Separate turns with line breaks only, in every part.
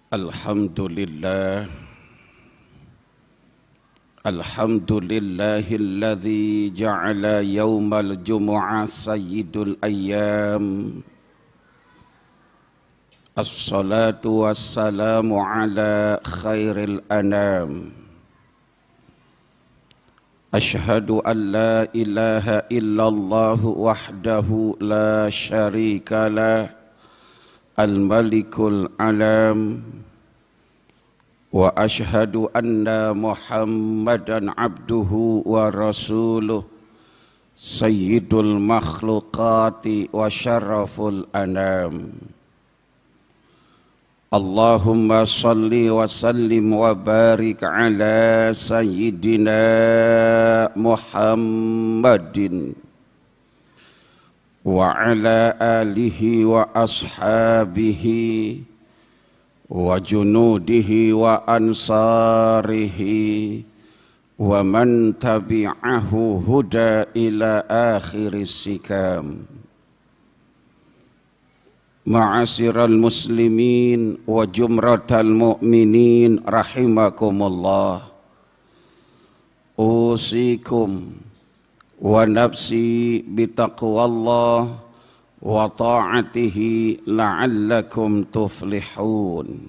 Alhamdulillah, alhamdulillahilladzi ja'ala yaumal jumu'ah sayyidul ayyam. Assalatu wassalamu ala khairil anam. Ashhadu an la ilaha illallah wahdahu la syarika lah, al-malikul alam. Wa ashhadu anna Muhammadan abduhu wa rasuluh, sayyidul makhluqati wa syaraful anam. Allahumma salli wa sallim wa barik ala sayyidina Muhammadin wa ala alihi wa ashabihi wa junudihi wa ansarihi wa man tabi'ahu huda ila akhiris sikam. Ma'asyiral muslimin wa jumratal mu'minin rahimakumullah. Usikum wa nafsi bitaqwallah wa ta'atihi la'allakum tuflihun.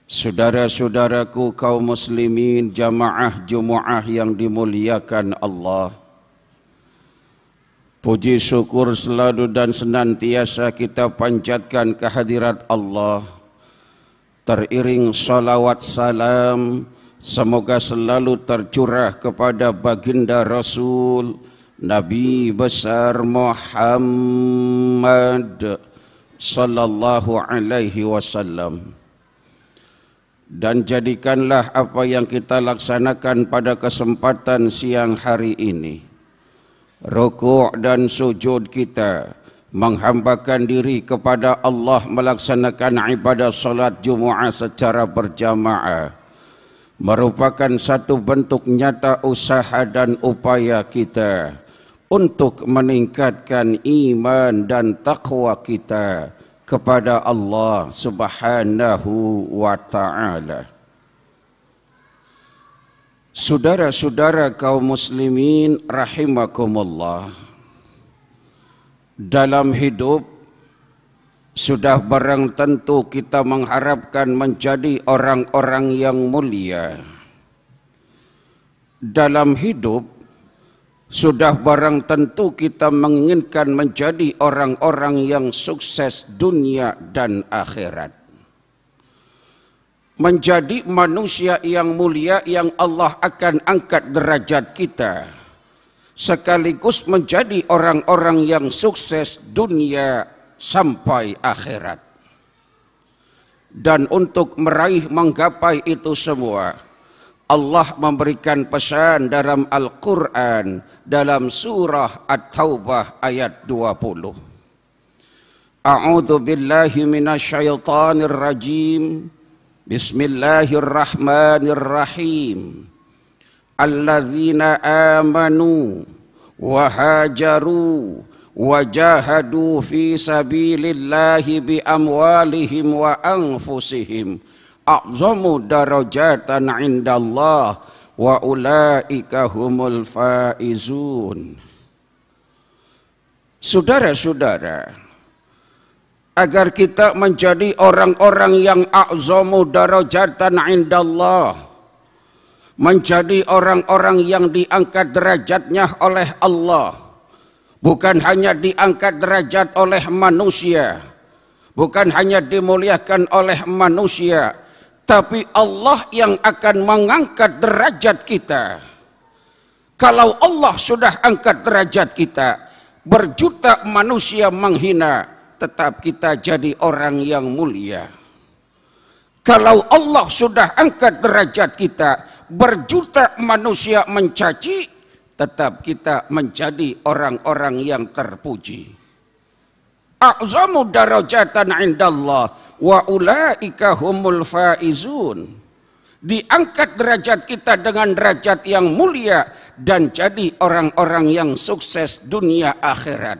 Saudara-saudaraku kaum muslimin jamaah Jumu'ah yang dimuliakan Allah, puji syukur selalu dan senantiasa kita panjatkan kehadirat Allah. Teriring salawat salam semoga selalu tercurah kepada baginda Rasul Nabi besar Muhammad sallallahu alaihi wasallam. Dan jadikanlah apa yang kita laksanakan pada kesempatan siang hari ini, rukuk dan sujud kita, menghambakan diri kepada Allah, melaksanakan ibadah salat Jumu'ah secara berjamaah, merupakan satu bentuk nyata usaha dan upaya kita untuk meningkatkan iman dan taqwa kita kepada Allah Subhanahu wa ta'ala. Saudara-saudara kaum muslimin rahimakumullah, dalam hidup sudah barang tentu kita mengharapkan menjadi orang-orang yang mulia. Dalam hidup sudah barang tentu kita menginginkan menjadi orang-orang yang sukses dunia dan akhirat. Menjadi manusia yang mulia yang Allah akan angkat derajat kita, sekaligus menjadi orang-orang yang sukses dunia sampai akhirat. Dan untuk meraih menggapai itu semua, Allah memberikan pesan dalam Al-Quran dalam surah At-Taubah ayat 20. A'udzu billahi minasyaitonir rajim. Bismillahirrahmanirrahim. Alladzina amanu wa hajaru wa jahadu fi sabilillahi bi amwalihim wa anfusihim a'zamu darajatan indallah wa ulaika humul faizun. Saudara-saudara, agar kita menjadi orang-orang yang a'zamu darajatan indallah, menjadi orang-orang yang diangkat derajatnya oleh Allah, bukan hanya diangkat derajat oleh manusia, bukan hanya dimuliakan oleh manusia, tapi Allah yang akan mengangkat derajat kita. Kalau Allah sudah angkat derajat kita, berjuta manusia menghina, tetap kita jadi orang yang mulia. Kalau Allah sudah angkat derajat kita, berjuta manusia mencaci, tetap kita menjadi orang-orang yang terpuji. A'zamu darajatan indallah wa ulaika humul faizun. Diangkat derajat kita dengan derajat yang mulia dan jadi orang-orang yang sukses dunia akhirat.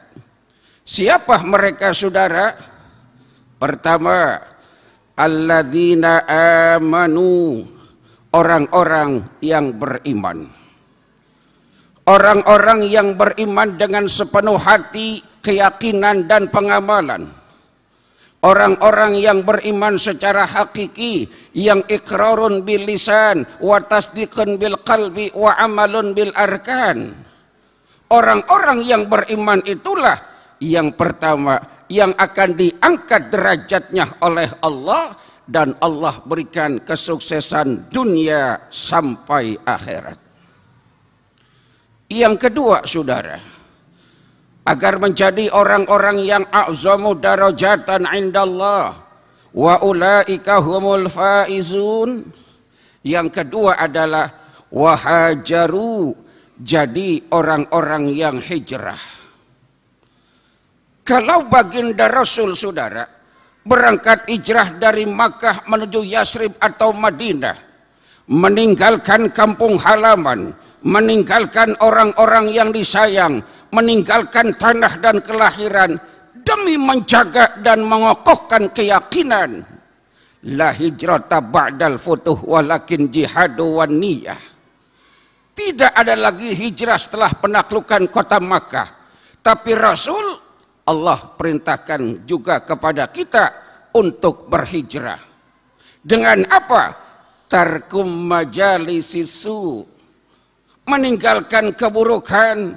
Siapa mereka, saudara? Pertama, alladzina amanu, orang-orang yang beriman. Orang-orang yang beriman dengan sepenuh hati, keyakinan dan pengamalan. Orang-orang yang beriman secara hakiki, yang iqrarun bil lisan wa tasdiqun bil qalbi wa amalun bil arkan. Orang-orang yang beriman itulah yang pertama yang akan diangkat derajatnya oleh Allah, dan Allah berikan kesuksesan dunia sampai akhirat. Yang kedua, saudara, agar menjadi orang-orang yang a'zamu darajatan indallah wa ulaika humul faizun. Yang kedua adalah wahajaru, jadi orang-orang yang hijrah. Kalau baginda Rasul, saudara, berangkat hijrah dari Makkah menuju Yasrib atau Madinah, meninggalkan kampung halaman, meninggalkan orang-orang yang disayang, meninggalkan tanah dan kelahiran demi menjaga dan mengokohkan keyakinan. La hijrata ba'dal futuh walakin jihadu wan niyah. Tidak ada lagi hijrah setelah penaklukan kota Makkah, tapi Rasul, Allah perintahkan juga kepada kita untuk berhijrah. Dengan apa? Tarkum majalisisu, meninggalkan keburukan,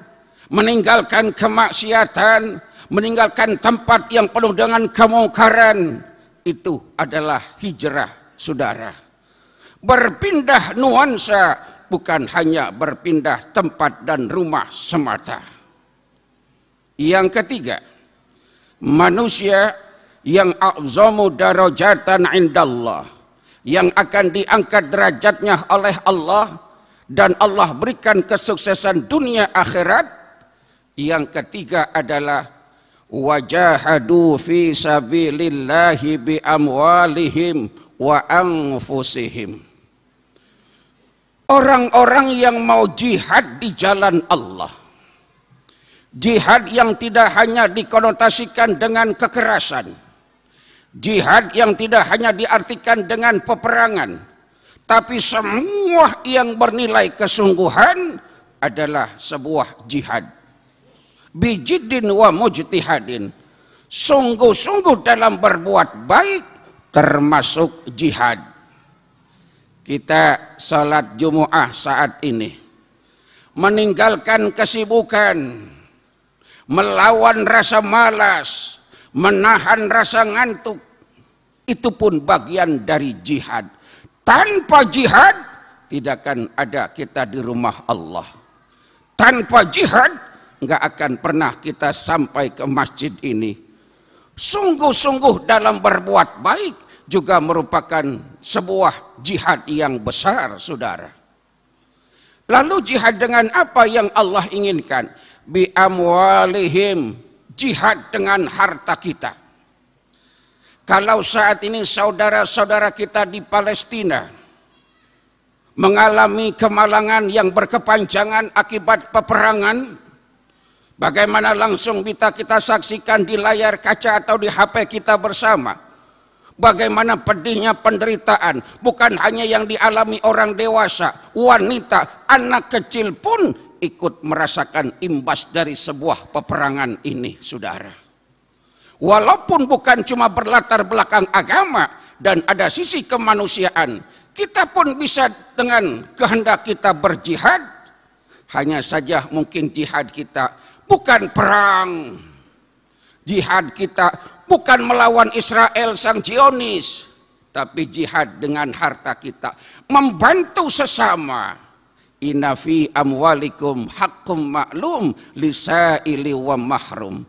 meninggalkan kemaksiatan, meninggalkan tempat yang penuh dengan kemungkaran. Itu adalah hijrah, saudara. Berpindah nuansa, bukan hanya berpindah tempat dan rumah semata. Yang ketiga, manusia yang a'zamu darajatan indallah, yang akan diangkat derajatnya oleh Allah dan Allah berikan kesuksesan dunia akhirat. Yang ketiga adalah wajahadu fi sabilillahi bi amwalihim wa anfusihim. Orang-orang yang mau jihad di jalan Allah. Jihad yang tidak hanya dikonotasikan dengan kekerasan. Jihad yang tidak hanya diartikan dengan peperangan, tapi semua yang bernilai kesungguhan adalah sebuah jihad. Bijiddin wa mujtihadin, sungguh-sungguh dalam berbuat baik, termasuk jihad. Kita salat Jumu'ah saat ini, meninggalkan kesibukan, melawan rasa malas, menahan rasa ngantuk, itu pun bagian dari jihad. Tanpa jihad tidak akan ada kita di rumah Allah. Tanpa jihad nggak akan pernah kita sampai ke masjid ini. Sungguh-sungguh dalam berbuat baik juga merupakan sebuah jihad yang besar, saudara. Lalu jihad dengan apa yang Allah inginkan? Bi amwalihim, jihad dengan harta kita. Kalau saat ini saudara-saudara kita di Palestina mengalami kemalangan yang berkepanjangan akibat peperangan, bagaimana langsung bisa kita saksikan di layar kaca atau di HP kita bersama. Bagaimana pedihnya penderitaan, bukan hanya yang dialami orang dewasa, wanita, anak kecil pun ikut merasakan imbas dari sebuah peperangan ini, saudara. Walaupun bukan cuma berlatar belakang agama dan ada sisi kemanusiaan, kita pun bisa dengan kehendak kita berjihad. Hanya saja mungkin jihad kita bukan perang. Jihad kita bukan melawan Israel sang Zionis, tapi jihad dengan harta kita, membantu sesama. Inna fi amwalikum haqqum ma'lum lisaili wa mahrum.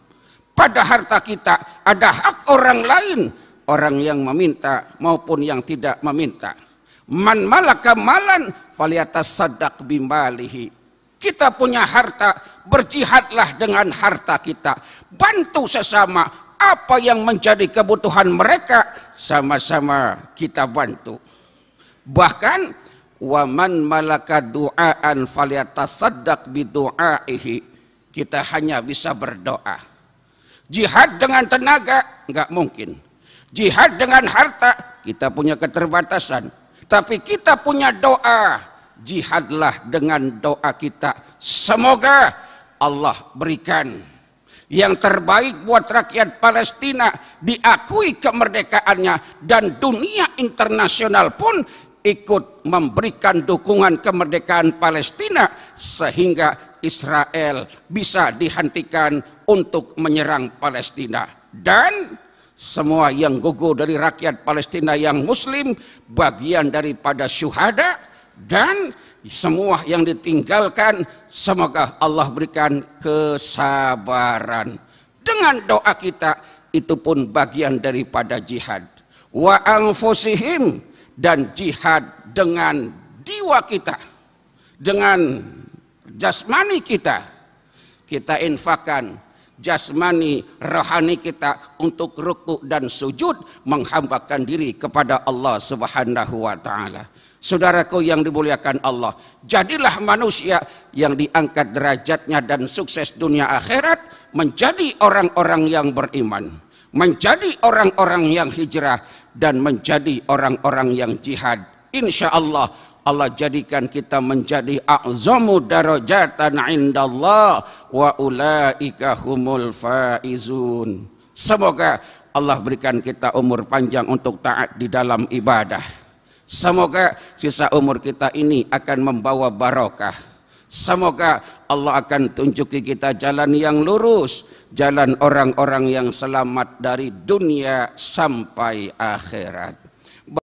Pada harta kita ada hak orang lain, orang yang meminta maupun yang tidak meminta. Man malaka malan falyatasaddaq bimalihi. Kita punya harta, berjihadlah dengan harta kita. Bantu sesama, apa yang menjadi kebutuhan mereka sama-sama kita bantu. Bahkan waman malaka du'aan falyatasaddaq bidu'aihi. Kita hanya bisa berdoa. Jihad dengan tenaga enggak mungkin. Jihad dengan harta kita punya keterbatasan. Tapi kita punya doa, jihadlah dengan doa kita. Semoga Allah berikan yang terbaik buat rakyat Palestina, diakui kemerdekaannya, dan dunia internasional pun ikut memberikan dukungan kemerdekaan Palestina sehingga Israel bisa dihentikan untuk menyerang Palestina. Dan semua yang gugur dari rakyat Palestina yang muslim bagian daripada syuhada, dan semua yang ditinggalkan semoga Allah berikan kesabaran. Dengan doa kita itu pun bagian daripada jihad. Wa anfusihim, dan jihad dengan jiwa kita, dengan jasmani kita. Kita infakkan jasmani rohani kita untuk rukuk dan sujud, menghambakan diri kepada Allah Subhanahu wa taala. Saudaraku yang dimuliakan Allah, jadilah manusia yang diangkat derajatnya dan sukses dunia akhirat, menjadi orang-orang yang beriman, menjadi orang-orang yang hijrah, dan menjadi orang-orang yang jihad. Insya Allah, Allah jadikan kita menjadi a'zamu darajatan indallah wa ulaika humul faizun. Semoga Allah berikan kita umur panjang untuk taat di dalam ibadah. Semoga sisa umur kita ini akan membawa barokah. Semoga Allah akan tunjuki kita jalan yang lurus, jalan orang-orang yang selamat dari dunia sampai akhirat.